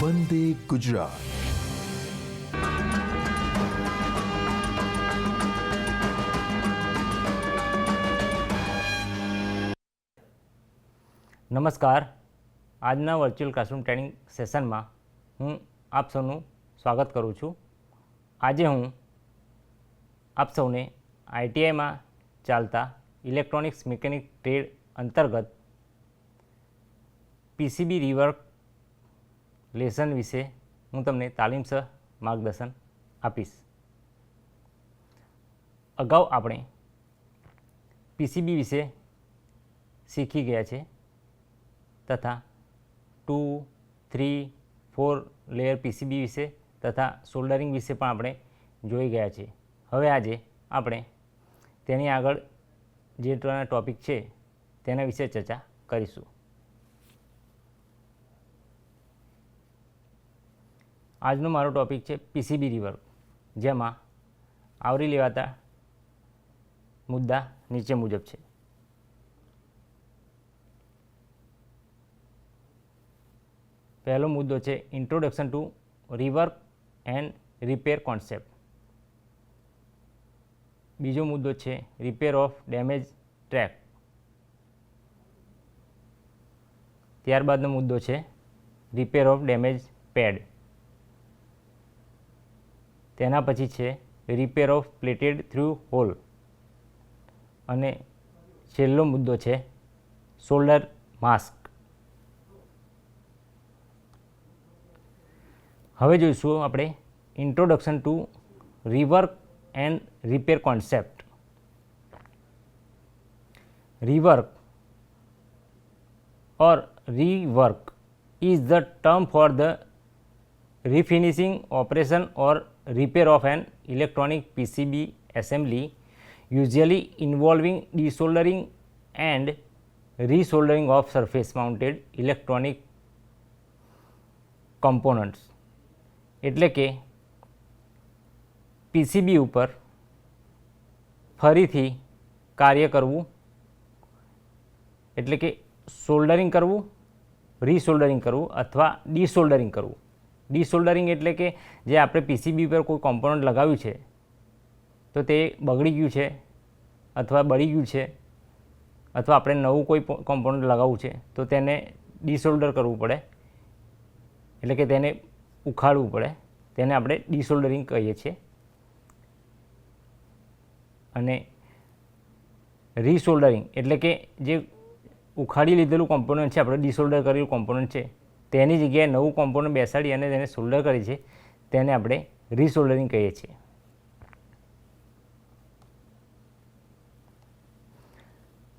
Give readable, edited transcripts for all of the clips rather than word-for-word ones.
વંદે ગુજરાત. નમસ્કાર. આજના virtual classroom training સેશનમાં હું આપ સૌનું સ્વાગત કરું છું. આજે હું આપ સૌને આઈટીઆઈમાં ચાલતા ઇલેક્ટ્રોનિક્સ મિકેનિક ટ્રેડ અંતર્ગત પીસીબી રીવર્ક લેસન વિશે હું તમને તાલીમસર માર્ગદર્શન આપીશ. અગાઉ આપણે પીસીબી વિશે શીખી ગયા છે તથા 2, 3, 4 લેયર પીસીબી વિશે તથા સોલ્ડરિંગ વિશે પણ આપણે જોઈ ગયા છે. હવે આજે આપણે તેની આગળ જે ટોપિક છે તેના વિશે ચર્ચા કરીશું. આજનો મારો ટોપિક છે પીસીબી રીવર્ક, જેમાં આવરી લેવાતા મુદ્દા નીચે મુજબ છે. પહેલો મુદ્દો છે introduction to rework and repair concept. બીજો મુદ્દો છે રિપેર ઓફ ડેમેજ ટ્રેક. ત્યારબાદનો મુદ્દો છે રિપેર ઓફ ડેમેજ પેડ. તેના પછી છે repair of plated through hole. અને છેલ્લો મુદ્દો છે શોલ્ડર માસ્ક. હવે જોઈશું આપણે introduction to rework and repair concept. Rework or rework is the term for the refinishing operation or repair of an electronic PCB assembly, usually involving desoldering and resoldering of surface mounted electronic components. એટલે કે PCB ઉપર ફરીથી કાર્ય કરવું, એટલે કે soldering કરવું, રીસોલ્ડરિંગ કરવું અથવા ડીસોલ્ડરિંગ કરવું. ડીસોલ્ડરિંગ એટલે કે જે આપણે પીસીબી પર કોઈ કોમ્પોનન્ટ લગાવ્યું છે તો તે બગડી ગયું છે અથવા બળી ગયું છે અથવા આપણે નવું કોઈ કોમ્પોનન્ટ લગાવવું છે તો તેને ડીસોલ્ડર કરવું પડે, એટલે કે તેને ઉખાડવું પડે. તેને આપણે ડીસોલ્ડરિંગ કહીએ છીએ. અને રીસોલ્ડરિંગ એટલે કે જે ઉખાડી લીધેલું કોમ્પોનન્ટ છે, આપણે ડિસોલ્ડર કરેલું કોમ્પોનન્ટ છે, તેની જગ્યાએ નવું કોમ્પોનન્ટ બેસાડી અને તેને સોલ્ડર કરી છે, તેને આપણે રીસોલ્ડરિંગ કહીએ છીએ.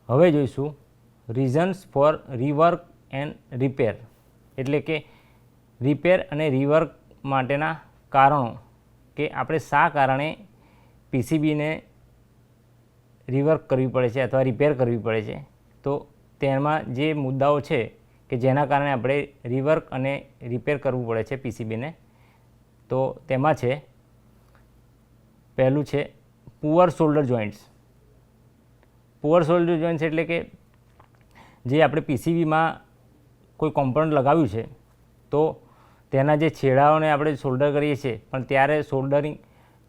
હવે જોઈશું રીઝન્સ ફોર રીવર્ક એન્ડ રિપેર, એટલે કે રિપેર અને રીવર્ક માટેના કારણો, કે આપણે શા કારણે પીસીબીને રીવર્ક કરવી પડે છે અથવા રિપેર કરવી પડે છે. તો તેમાં જે મુદ્દાઓ છે કે જેના કારણે આપણે રીવર્ક અને રિપેર કરવું પડે છે પીસીબીને, તો તેમાં છે પહેલું છે poor shoulder joints. Poor shoulder joints એટલે કે જે આપણે પીસીબીમાં કોઈ કોમ્પોનન્ટ લગાવ્યું છે તો તેના જે છેડાઓને આપણે શોલ્ડર કરીએ છીએ, પણ ત્યારે શોલ્ડરિંગ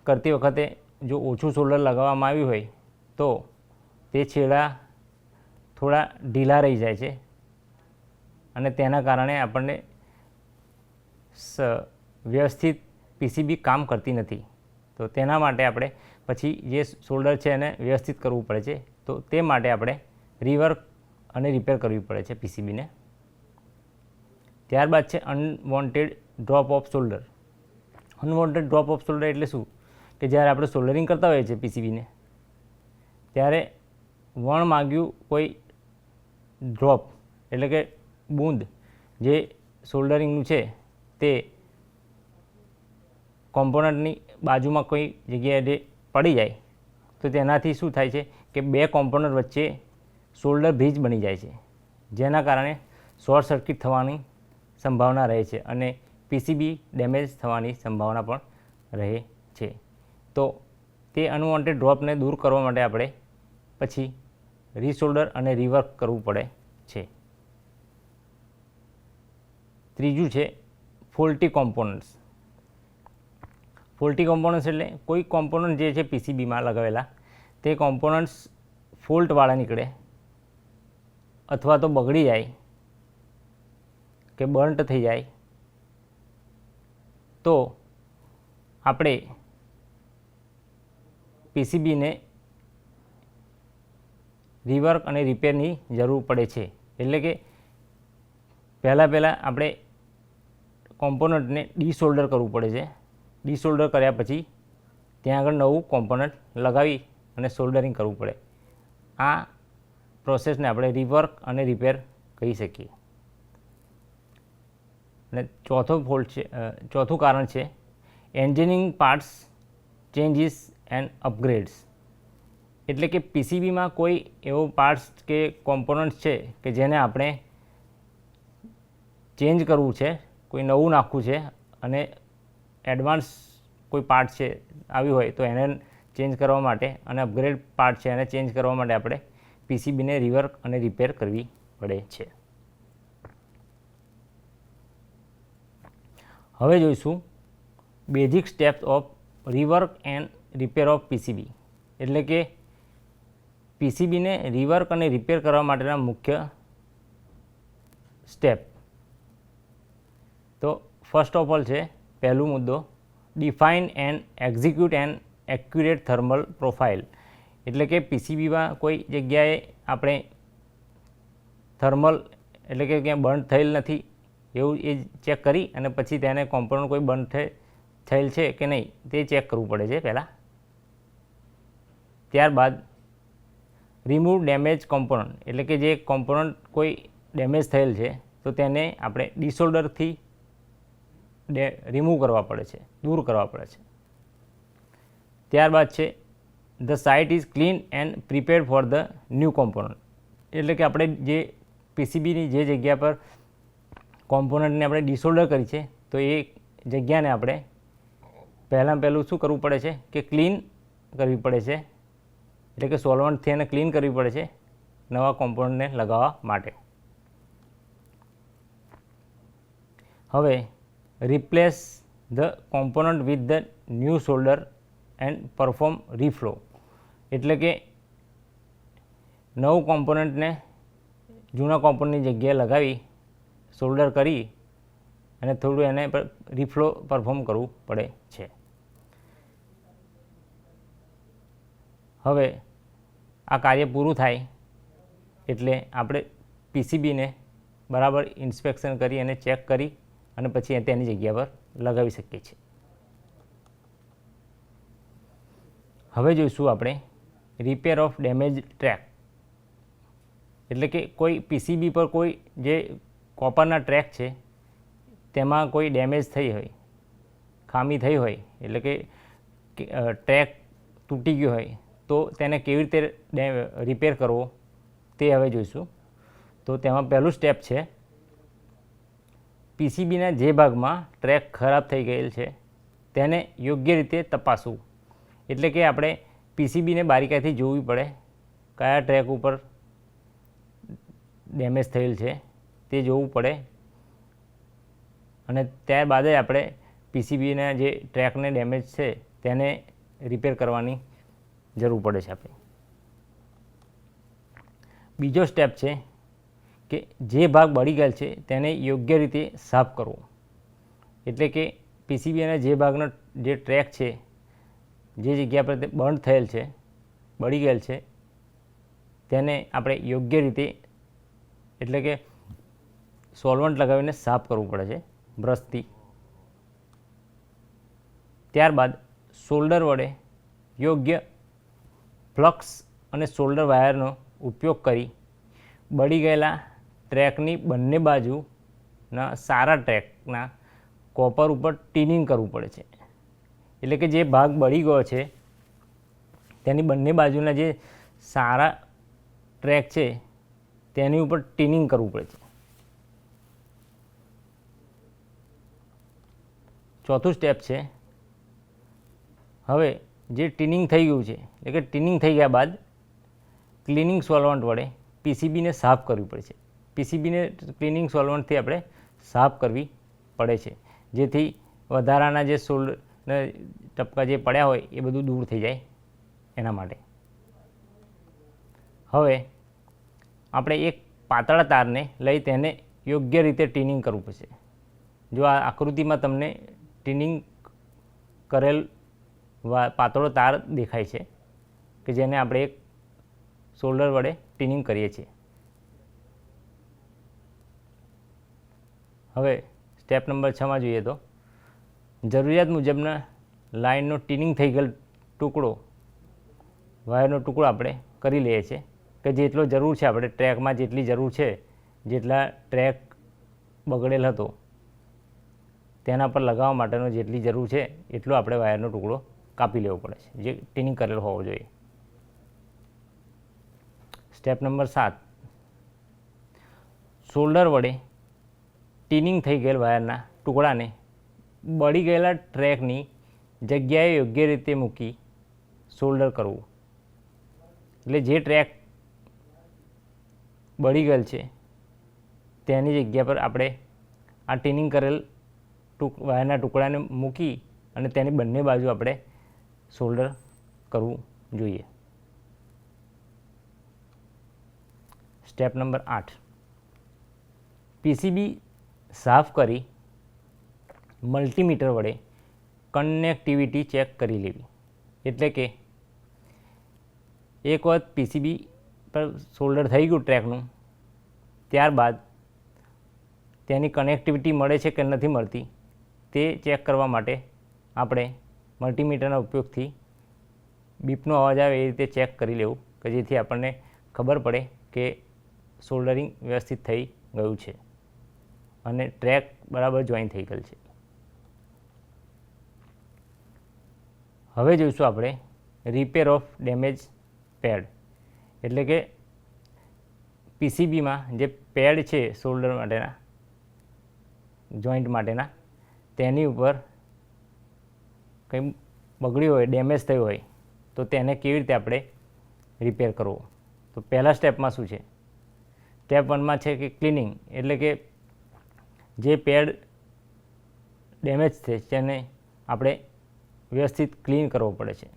કરતી વખતે જો ઓછું શોલ્ડર લગાવવામાં આવ્યું હોય તો તે છેડા થોડા ઢીલા રહી જાય છે અને તેના કારણે આપણને વ્યવસ્થિત પીસીબી કામ કરતી નથી. તો તેના માટે આપણે પછી જે શોલ્ડર છે એને વ્યવસ્થિત કરવું પડે છે. તો તે માટે આપણે રીવર્ક અને રિપેર કરવી પડે છે પીસીબીને. ત્યારબાદ છે unwanted drop of shoulder. Unwanted drop of shoulder એટલે શું? કે જ્યારે આપણે સોલ્ડરિંગ કરતા હોઈએ છીએ પીસીબીને ત્યારે વણમાગ્યું કોઈ ડ્રોપ એટલે કે બૂંદ જે સોલ્ડરિંગનું છે તે કોમ્પોનન્ટની બાજુમાં કોઈ જગ્યાએ પડી જાય તો તેનાથી શું થાય છે કે બે કોમ્પોનન્ટ વચ્ચે શોલ્ડર બ્રિજ બની જાય છે, જેના કારણે શોર્ટ સર્કિટ થવાની સંભાવના રહે છે અને પીસીબી ડેમેજ થવાની સંભાવના પણ રહે છે. તો તે અનવોન્ટેડ ડ્રોપને દૂર કરવા માટે આપણે પછી રીસોલ્ડર અને રીવર્ક કરવું પડે છે. ત્રીજું છે ફોલ્ટી કોમ્પોનન્ટ્સ. ફોલ્ટી કોમ્પોનન્ટ્સ એટલે કોઈ કોમ્પોનન્ટ જે છે પીસીબીમાં લગાવેલા તે કોમ્પોનન્ટ્સ ફોલ્ટવાળા નીકળે અથવા તો બગડી જાય કે બર્ન્ટ થઈ જાય તો આપણે પીસીબીને રિવર્ક અને રિપેરની જરૂર પડે છે. એટલે કે પહેલાં આપણે કોમ્પોનન્ટને ડીસોલ્ડર કરવું પડે છે. ડીસોલ્ડર કર્યા પછી ત્યાં આગળ નવું કોમ્પોનન્ટ લગાવી અને સોલ્ડરિંગ કરવું પડે. આ પ્રોસેસને આપણે રિવર્ક અને રિપેર કહી શકીએ. અને ચોથું કારણ છે એન્જિનિયરિંગ પાર્ટ્સ ચેન્જીસ એન્ડ અપગ્રેડ્સ. એટલે કે પીસીબીમાં કોઈ એવો પાર્ટ્સ કે કોમ્પોનન્ટ્સ છે કે જેને આપણે ચેન્જ કરવું છે, કોઈ નવું નાખવું છે અને એડવાન્સ કોઈ પાર્ટ છે આવ્યું હોય તો એને ચેન્જ કરવા માટે અને અપગ્રેડ પાર્ટ છે એને ચેન્જ કરવા માટે આપણે પીસીબીને રિવર્ક અને રિપેર કરવી પડે છે. હવે જોઈશું basic steps of rework and repair of PCB. એટલે કે પીસીબીને રિવર્ક અને રિપેર કરવા માટેના મુખ્ય સ્ટેપ. તો ફર્સ્ટ ઓફ ઓલ છે પહેલું મુદ્દો define and execute and accurate thermal profile. એટલે કે પીસીબીમાં કોઈ જગ્યાએ આપણે થર્મલ એટલે કે ક્યાં બર્ન થયેલ નથી એવું એ ચેક કરી અને પછી તેને કોમ્પોનન્ટ કોઈ બર્ન થયેલ છે કે નહીં તે ચેક કરવું પડે છે પહેલાં. ત્યારબાદ રિમૂવ ડેમેજ કોમ્પોનન્ટ. એટલે કે જે કોમ્પોનન્ટ કોઈ ડેમેજ થયેલ છે તો તેને આપણે ડિસઓર્ડરથી રિમૂવ કરવા પડે છે, દૂર કરવા પડે છે. ત્યારબાદ છે the site is clean and prepared for the new component. એટલે કે આપણે જે પીસીબીની જે જગ્યા પર કોમ્પોનન્ટને આપણે ડિસઓર્ડર કરી છે તો એ જગ્યાને આપણે પહેલું શું કરવું પડે છે કે ક્લીન કરવી પડે છે. એટલે કે સોલ્વન્ટથી એને ક્લીન કરવી પડે છે નવા કોમ્પોનન્ટને લગાવવા માટે. હવે replace the component with the new solder and perform reflow. એટલે કે નવું કોમ્પોનન્ટને જૂના કોમ્પોનન્ટની જગ્યાએ લગાવી સોલ્ડર કરી અને થોડું એને રીફ્લો પરફોર્મ કરવું પડે છે. હવે આ કાર્ય પૂરું થાય એટલે આપણે પીસીબીને બરાબર ઇન્સ્પેક્શન કરી અને ચેક કરી અને પછી તેની જગ્યા પર લગાવી શકીએ છીએ. હવે જોઈશું આપણે રિપેર ઓફ ડેમેજ ટ્રેક. એટલે કે કોઈ પીસીબી પર કોઈ જે કોપરના ટ્રેક છે તેમાં કોઈ ડેમેજ થઈ હોય, ખામી થઈ હોય, એટલે કે ટ્રેક તૂટી ગયો હોય તો તેને કેવી રીતે રિપેર કરવો તે હવે જોઈશું. તો તેમાં પહેલું સ્ટેપ છે પીસીબીના જે ભાગમાં ટ્રેક ખરાબ થઈ ગયેલ છે તેને યોગ્ય રીતે તપાસવું. એટલે કે આપણે પીસીબીને બારીકાઈથી જોવી પડે કયા ટ્રેક ઉપર ડેમેજ થયેલ છે તે જોવું પડે અને ત્યારબાદ જ આપણે પીસીબીના જે ટ્રેકને ડેમેજ છે તેને રિપેર કરવાની જરૂર પડે છે આપણે. બીજો સ્ટેપ છે કે જે ભાગ બળી ગયેલ છે તેને યોગ્ય રીતે સાફ કરવો. એટલે કે પીસીબીના જે ભાગનો જે ટ્રેક છે જે જગ્યા પર તે બર્ન થયેલ છે, બળી ગયેલ છે તેને આપણે યોગ્ય રીતે એટલે કે સોલ્વન્ટ લગાવીને સાફ કરવું પડે છે બ્રશથી. ત્યારબાદ સોલ્ડર વડે યોગ્ય ફ્લક્સ અને સોલ્ડર વાયરનો ઉપયોગ કરી બળી ગયેલા ટ્રેકની બંને બાજુના સારા ટ્રેકના કોપર ઉપર ટીનિંગ કરવું પડે છે. એટલે કે જે ભાગ બળી ગયો છે તેની બંને બાજુના જે સારા ટ્રેક છે તેની ઉપર ટીનિંગ કરવું પડે છે. ચોથું સ્ટેપ છે હવે જે ટીનિંગ થઈ ગયું છે એટલે કે ટીનિંગ થઈ ગયા બાદ ક્લિનિંગ સોલ્વન્ટ વડે પીસીબીને સાફ કરવી પડે છે. પીસીબીને ક્લિનિંગ સોલ્વન્ટથી આપણે સાફ કરવી પડે છે જેથી વધારાના જે સોલ્ડર ટપકા જે પડ્યા હોય એ બધું દૂર થઈ જાય એના માટે. હવે આપણે એક પાતળા તારને લઈ તેને યોગ્ય રીતે ટીનિંગ કરવું પડશે. જો આ આકૃતિમાં તમને ટીનિંગ કરેલ પાતળો તાર દેખાય છે કે જેને આપણે એક સોલ્ડર વડે ટીનિંગ કરીએ છીએ. હવે સ્ટેપ નંબર 6માં જોઈએ તો જરૂરિયાત મુજબના લાઇનનો ટીનિંગ થઈ ગયેલ ટુકડો વાયરનો ટુકડો આપણે કરી લઈએ છીએ કે જેટલો જરૂર છે આપણે ટ્રેકમાં જેટલી જરૂર છે જેટલા ટ્રેક બગડેલ હતો તેના પર લગાવવા માટેનો જેટલી જરૂર છે એટલો આપણે વાયરનો ટુકડો કાપી લેવો પડે છે જે ટીનિંગ કરેલો હોવો જોઈએ. સ્ટેપ નંબર 7 સોલ્ડર વડે ટીનિંગ થઈ ગયેલ વાયરના ટુકડાને બળી ગયેલા ટ્રેકની જગ્યાએ યોગ્ય રીતે મૂકી સોલ્ડર કરવું. એટલે જે ટ્રેક બળી ગયેલ છે તેની જગ્યા પર આપણે આ ટીનિંગ કરેલ વાયરના ટુકડાને મૂકી અને તેની બંને બાજુ આપણે સોલ્ડર કરવું જોઈએ. સ્ટેપ નંબર 8 પીસીબી સાફ કરી મલ્ટીમીટર વડે કનેક્ટિવિટી ચેક કરી લેવી. એટલે કે એક વખત પીસીબી પર સોલ્ડર થઈ ગયું ટ્રેકનું, ત્યારબાદ તેની કનેક્ટિવિટી મળે છે કે નથી મળતી તે ચેક કરવા માટે આપણે મલ્ટીમીટરના ઉપયોગથી બીપનો અવાજ આવે એ રીતે ચેક કરી લેવું કે જેથી આપણને ખબર પડે કે સોલ્ડરિંગ વ્યવસ્થિત થઈ ગયું છે અને ટ્રેક બરાબર જોઈન થઈ ગયેલ છે. હવે જોઈશું આપણે રિપેર ઓફ ડેમેજ પેડ. એટલે કે પીસીબીમાં જે પેડ છે સોલ્ડર માટેના જોઈન્ટ માટેના તેની ઉપર કંઈ બગડ્યું હોય ડેમેજ થયું હોય તો તેને કેવી રીતે આપણે રિપેર કરવો. તો પહેલા સ્ટેપમાં શું છે? સ્ટેપ 1માં છે કે ક્લિનિંગ. એટલે કે જે પેડ ડેમેજ છે તેને આપણે વ્યવસ્થિત ક્લીન કરવો પડે છે.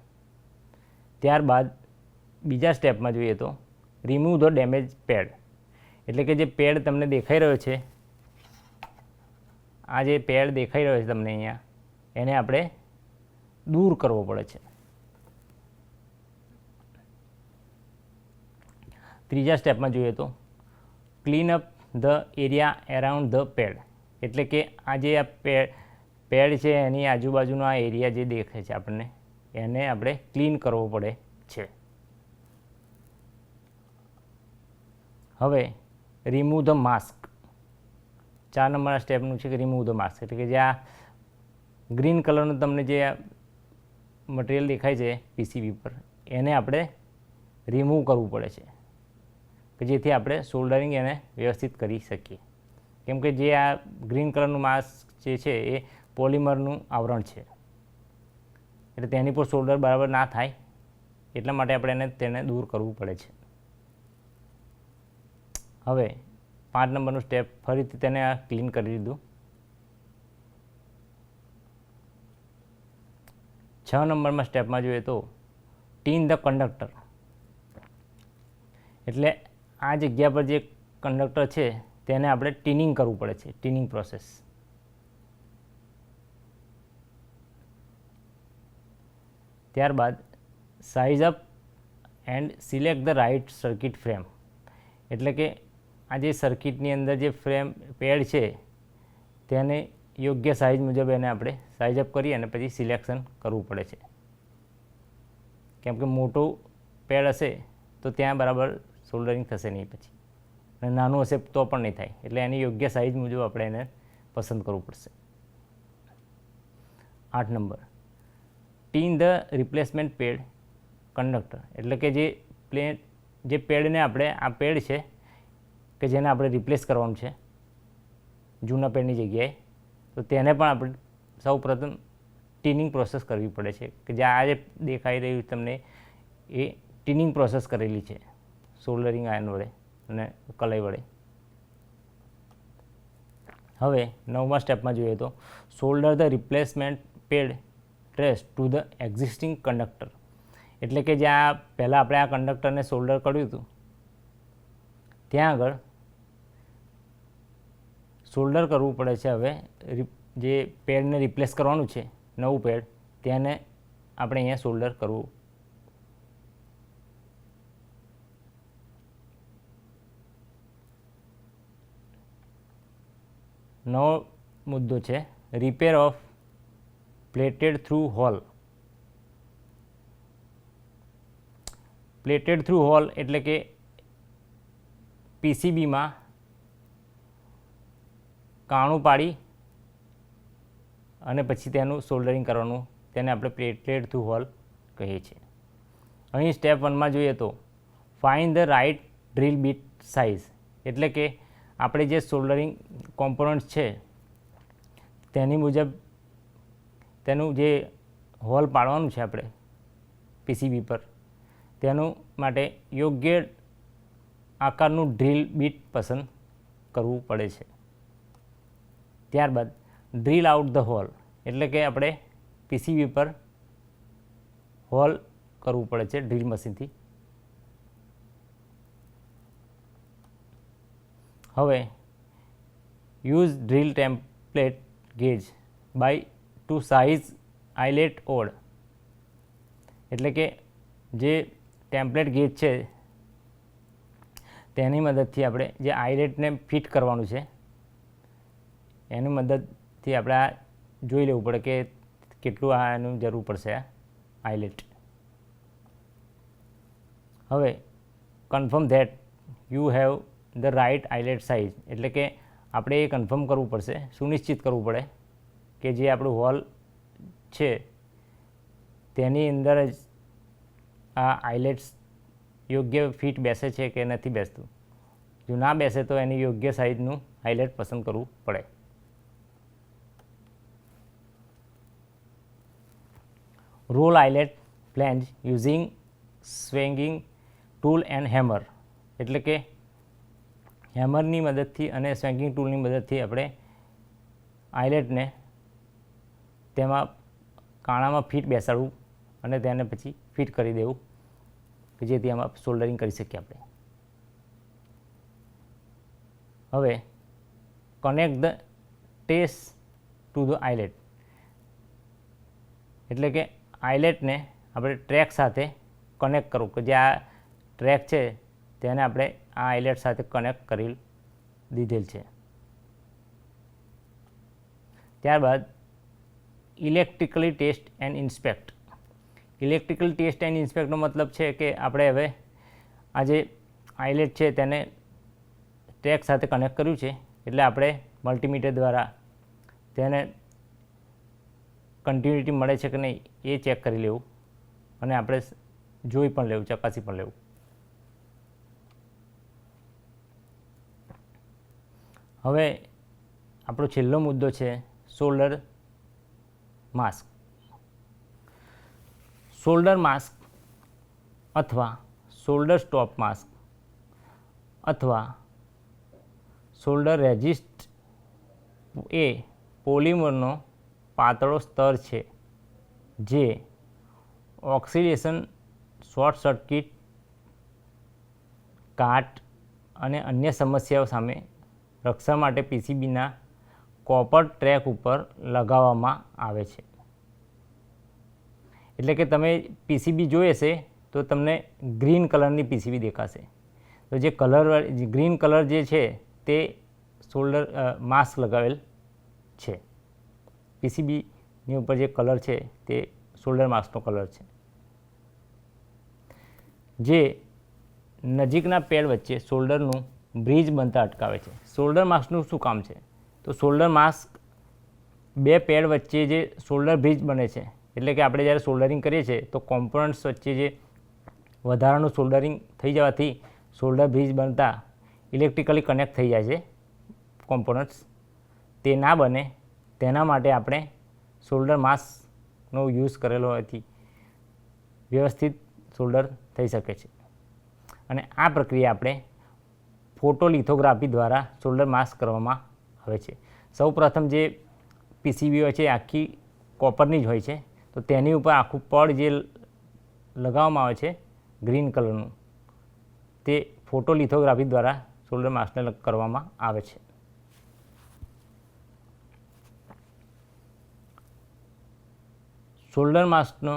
ત્યારબાદ બીજા સ્ટેપમાં જોઈએ તો રિમૂવ ધ ડેમેજ પેડ. એટલે કે જે પેડ તમને દેખાઈ રહ્યો છે, આ જે પેડ દેખાઈ રહ્યો છે તમને અહીંયા, એને આપણે દૂર કરવો પડે છે. ત્રીજા સ્ટેપમાં જોઈએ તો clean up the area around the pad. એટલે કે આ જે આ પેડ છે એની આજુબાજુનો આ એરિયા જે દેખાય છે આપણને એને આપણે ક્લીન કરવો પડે છે. હવે રિમૂવ ધ માસ્ક. 4 નંબરના સ્ટેપનું છે કે રિમૂવ ધ માસ્ક. એટલે કે જે આ ગ્રીન કલરનું તમને જે મટીરિયલ દેખાય છે પીસીબી પર એને આપણે રિમૂવ કરવું પડે છે કે જેથી આપણે સોલ્ડરિંગ એને વ્યવસ્થિત કરી શકીએ. કેમ કે જે આ ગ્રીન કલરનું માસ્ક જે છે એ પોલિમરનું આવરણ છે એટલે તેની પર સોલ્ડર બરાબર ના થાય એટલા માટે આપણે તેને દૂર કરવું પડે છે. હવે 5 નંબરનું સ્ટેપ ફરીથી તેને આ ક્લીન કરી દીધું. 6 નંબરમાં સ્ટેપમાં જોઈએ તો ટીન ધ કંડક્ટર. એટલે આ જગ્યા પર જે કંડક્ટર છે તેને આપણે ટીનિંગ કરવું પડે છે, ટીનિંગ પ્રોસેસ. ત્યારબાદ size up and select the right circuit frame. એટલે કે આ જે સર્કિટની અંદર જે ફ્રેમ પેડ છે તેને યોગ્ય સાઇઝ મુજબ એને આપણે સાઇઝ અપ કરી અને પછી સિલેક્શન કરવું પડે છે. કેમ કે મોટું પેડ હશે તો ત્યાં બરાબર સોલ્ડરિંગ થશે નહીં પછી, અને નાનું હશે તો પણ નહીં થાય. એટલે એની યોગ્ય સાઇઝ મુજબ આપણે એને પસંદ કરવું પડશે. 8 number tin the replacement pad conductor. એટલે કે જે પેડને આપણે આ પેડ છે કે જેને આપણે રિપ્લેસ કરવાનું છે જૂના પેડની જગ્યાએ, તો તેને પણ આપણે સૌ પ્રથમ ટીનિંગ પ્રોસેસ કરવી પડે છે કે જે આ જે દેખાઈ રહ્યું તમને એ ટીનિંગ પ્રોસેસ કરેલી છે સોલ્ડરિંગ આયર્ન વડે અને કલાઈ વડે. હવે 9મા સ્ટેપમાં જોઈએ તો solder the replacement pad trace to the existing conductor, એટલે કે જ્યાં પહેલાં આપણે આ કંડક્ટરને સોલ્ડર કર્યું હતું ત્યાં આગળ સોલ્ડર કરવું પડે છે. હવે જે પેડને રિપ્લેસ કરવાનું છે નવું પેડ, તેને આપણે અહીંયા સોલ્ડર કરવું. નવો મુદ્દો છે repair of plated through hole. Plated through hole એટલે કે પીસીબીમાં કાણું પાડી અને પછી તેનું સોલ્ડરિંગ કરવાનું, તેને આપણે પ્લેટેડ થ્રુ હોલ કહીએ છીએ. અહીં સ્ટેપ 1માં જોઈએ તો find the right drill bit size, એટલે કે આપણે જે સોલ્ડરિંગ કોમ્પોનન્ટ્સ છે તેની મુજબ તેનું જે હોલ પાડવાનું છે આપણે પીસીબી પર, તેનું માટે યોગ્ય આકારનું ડ્રીલ બીટ પસંદ કરવું પડે છે. ત્યારબાદ ડ્રીલ આઉટ ધ હોલ, એટલે કે આપણે પીસીબી પર હોલ કરવું પડે છે ડ્રીલ મશીનથી. હવે use drill template gauge by to size eyelet OD, એટલે કે જે ટેમ્પલેટ ગેજ છે તેની મદદથી આપણે જે આઇલેટને ફિટ કરવાનું છે એની મદદથી આપણે આ જોઈ લેવું પડે કે કેટલું આનું જરૂર પડશે આ આઇલેટ. હવે confirm that you have the right eyelet size, એટલે કે આપણે એ કન્ફર્મ કરવું પડશે, સુનિશ્ચિત કરવું પડે કે જે આપણું હોલ છે તેની અંદર જ આ આઇલેટ્સ યોગ્ય ફિટ બેસે છે કે નથી બેસતું. જો ના બેસે તો એની યોગ્ય સાઇઝનું આઇલેટ પસંદ કરવું પડે. Roll eyelet flange using swaging tool and hammer, એટલે કે હેમરની મદદથી અને સ્વેંગિંગ ટૂલની મદદથી આપણે આઇલેટને તેમાં કાણામાં ફિટ બેસાડવું અને તેને પછી ફિટ કરી દેવું કે જેથી આમાં સોલ્ડરિંગ કરી શકીએ આપણે. હવે connect the trace to the eyelet, એટલે કે આઇલેટને આપણે ટ્રેક સાથે કનેક્ટ કરવું, કે જે આ ટ્રેક છે તેને આપણે આ આઇલેટ સાથે કનેક્ટ કરી દીધેલ છે. ત્યારબાદ electrically test and inspect. Electrical test and ઇન્સ્પેક્ટનો મતલબ છે કે આપણે હવે આ જે આઇલેટ છે તેને ટ્રેક સાથે કનેક્ટ કર્યું છે, એટલે આપણે મલ્ટીમીટર દ્વારા તેને કન્ટિન્યુટી મળે છે કે નહીં એ ચેક કરી લેવું અને આપણે જોઈ પણ લેવું, ચકાસી પણ લેવું. હવે આપણો છેલ્લો મુદ્દો છે શોલ્ડર માસ્ક. શોલ્ડર માસ્ક અથવા શોલ્ડર સ્ટોપ માસ્ક અથવા શોલ્ડર રેઝિસ્ટ એ પોલિમરનો પાતળો સ્તર છે જે ઓક્સિડેશન, શોર્ટ સર્કિટ, કાટ અને અન્ય સમસ્યાઓ સામે રક્ષણ માટે પીસીબીના કોપર ટ્રેક ઉપર લગાવવામાં આવે છે. એટલે કે તમે પીસીબી જોઈએ છે તો તમને ગ્રીન કલરની પીસીબી દેખાશે, તો જે ગ્રીન કલર જે છે તે શોલ્ડર માસ્ક લગાવેલ છે. પીસીબીની ઉપર જે કલર છે તે શોલ્ડર માસ્કનો કલર છે, જે નજીકના પેડ વચ્ચે શોલ્ડરનું બ્રિજ બનતા અટકાવે છે. શોલ્ડર માસ્કનું શું કામ છે? તો શોલ્ડર માસ્ક બે પેડ વચ્ચે જે શોલ્ડર બ્રિજ બને છે, એટલે કે આપણે જ્યારે શોલ્ડરિંગ કરીએ છીએ તો કોમ્પોનન્ટ્સ વચ્ચે જે વધારાનું શોલ્ડરિંગ થઈ જવાથી શોલ્ડર બ્રિજ બનતા ઇલેક્ટ્રિકલી કનેક્ટ થઈ જાય છે કોમ્પોનન્ટ્સ, તે ના બને તેના માટે આપણે શોલ્ડર માસ્કનો યુઝ કરેલો હોવાથી વ્યવસ્થિત શોલ્ડર થઈ શકે છે. અને આ પ્રક્રિયા આપણે ફોટોલિથોગ્રાફી દ્વારા શોલ્ડર માસ્ક કરવામાં આવે છે. સૌ પ્રથમ જે પીસીબી હોય છે એ આખી કોપરની જ હોય છે, તો તેની ઉપર આખું પડ જે લગાવવામાં આવે છે ગ્રીન કલરનું, તે ફોટોલિથોગ્રાફી દ્વારા શોલ્ડર માસ્કને કરવામાં આવે છે. શોલ્ડર માસ્કનો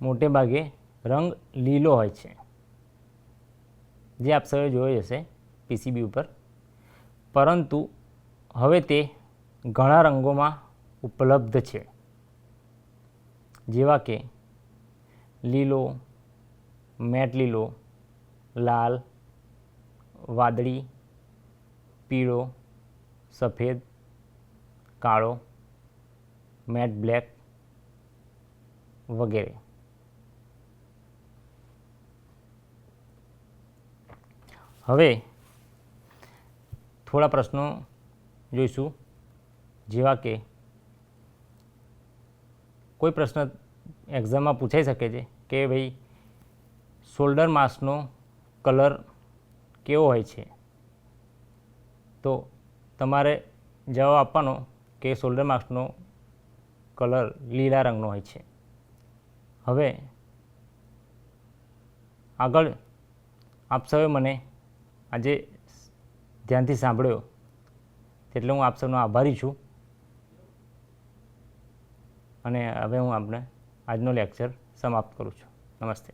મોટે ભાગે રંગ લીલો હોય છે, જે આપ સૌએ જોયો હશે પીસીબી ઉપર, પરંતુ હવે તે ઘણા રંગોમાં ઉપલબ્ધ છે, જેવા કે લીલો, મેટ લીલો, લાલ, વાદળી, પીળો, સફેદ, કાળો, મેટ બ્લેક વગેરે. હવે થોડા પ્રશ્નો જોઈશું, જેવા કે કોઈ પ્રશ્ન એક્ઝામમાં પૂછાઈ શકે છે કે ભાઈ શોલ્ડર માસ્કનો કલર કેવો હોય છે, તો તમારે જવાબ આપવાનો કે શોલ્ડર માસ્કનો કલર લીલા રંગનો હોય છે. હવે આગળ આપ સૌએ મને આજે ધ્યાનથી સાંભળ્યો, એટલે હું આપ સૌનો આભારી છું. અને હવે હું આપણે આજનો લેક્ચર સમાપ્ત કરું છું. નમસ્તે.